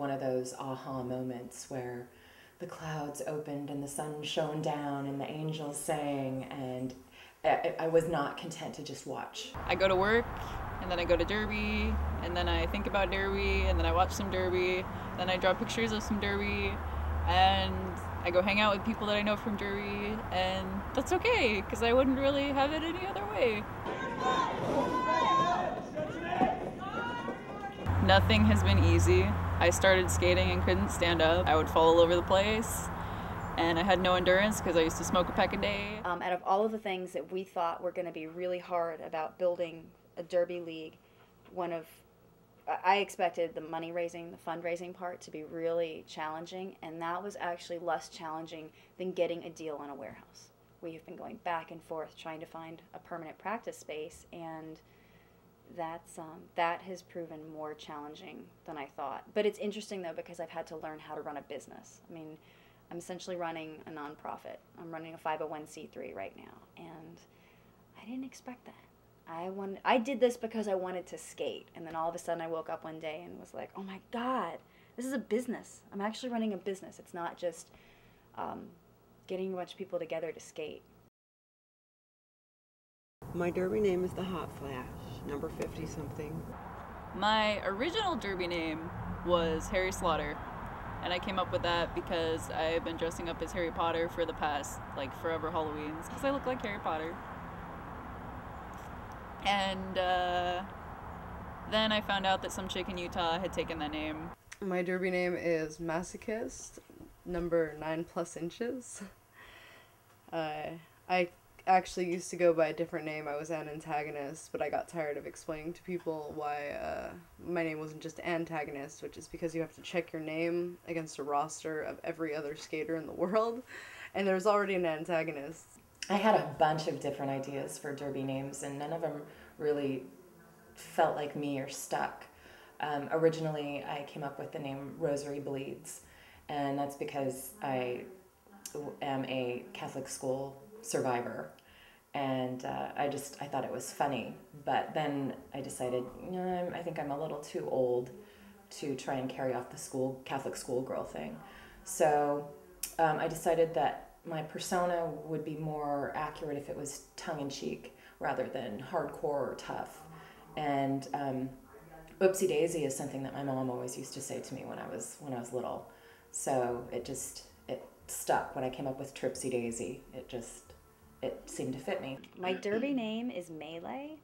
one of those aha moments where the clouds opened and the sun shone down and the angels sang, and I was not content to just watch. I go to work, and then I go to Derby, and then I think about Derby, and then I watch some Derby, then I draw pictures of some Derby, and I go hang out with people that I know from Derby, and that's okay, because I wouldn't really have it any other way. Nothing has been easy. I started skating and couldn't stand up. I would fall all over the place, and I had no endurance because I used to smoke a pack a day. Out of all of the things that we thought were going to be really hard about building a Derby league, I expected the money raising, the fundraising part to be really challenging, and that was actually less challenging than getting a deal on a warehouse. We've been going back and forth trying to find a permanent practice space, and that has proven more challenging than I thought. But it's interesting though, because I've had to learn how to run a business. I mean, I'm essentially running a nonprofit. I'm running a 501c3 right now, and I didn't expect that. I did this because I wanted to skate, and then all of a sudden I woke up one day and was like, oh my God, this is a business. I'm actually running a business. It's not just getting a bunch of people together to skate. My Derby name is the Hot Flash, number 50-something. My original Derby name was Harry Slaughter, and I came up with that because I've been dressing up as Harry Potter for the past, forever Halloweens, because I look like Harry Potter. And then I found out that some chick in Utah had taken that name. My Derby name is Masochist, number 9+ inches. I actually used to go by a different name. I was an Antagonist, but I got tired of explaining to people why my name wasn't just Antagonist, which is because you have to check your name against a roster of every other skater in the world, and there's already an Antagonist. I had a bunch of different ideas for Derby names, and none of them really felt like me or stuck. Originally, I came up with the name Rosary Bleeds, and that's because I am a Catholic school survivor, and I thought it was funny. But then I decided, I think I'm a little too old to try and carry off the Catholic schoolgirl thing. So I decided that my persona would be more accurate if it was tongue-in-cheek rather than hardcore or tough. And Oopsie Daisy is something that my mom always used to say to me when I was little. So it stuck. When I came up with Tripsy Daisy, it seemed to fit me. My Derby name is Melee,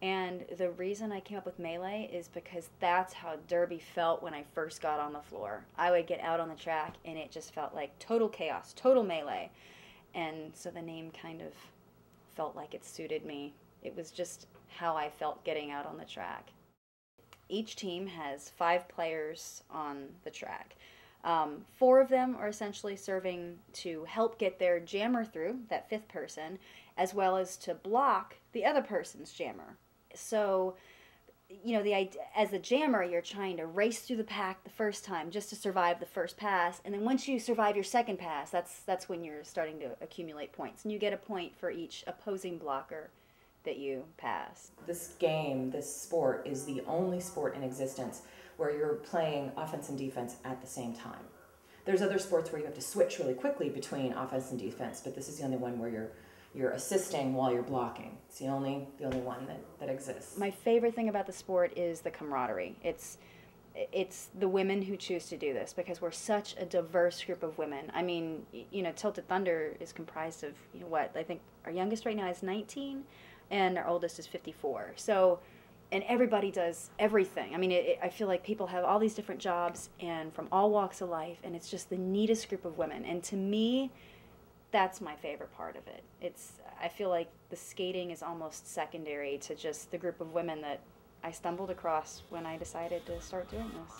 and the reason I came up with Melee is because that's how Derby felt when I first got on the floor. I would get out on the track and it just felt like total chaos, total melee. And so the name kind of felt like it suited me. It was just how I felt getting out on the track. Each team has 5 players on the track. 4 of them are essentially serving to help get their jammer through, that 5th person, as well as to block the other person's jammer. So, as the jammer, you're trying to race through the pack the first time just to survive the first pass, and then once you survive your second pass, that's when you're starting to accumulate points, and you get a point for each opposing blocker that you pass. This game, this sport, is the only sport in existence where you're playing offense and defense at the same time. There's other sports where you have to switch really quickly between offense and defense, but this is the only one where you're assisting while you're blocking. It's the only one that exists. My favorite thing about the sport is the camaraderie. It's the women who choose to do this, because we're such a diverse group of women. I mean, Tilted Thunder is comprised of, I think our youngest right now is 19, and our oldest is 54. So, and everybody does everything. I mean, I feel like people have all these different jobs and from all walks of life, and it's just the neatest group of women. And to me, that's my favorite part of it. I feel like the skating is almost secondary to just the group of women that I stumbled across when I decided to start doing this.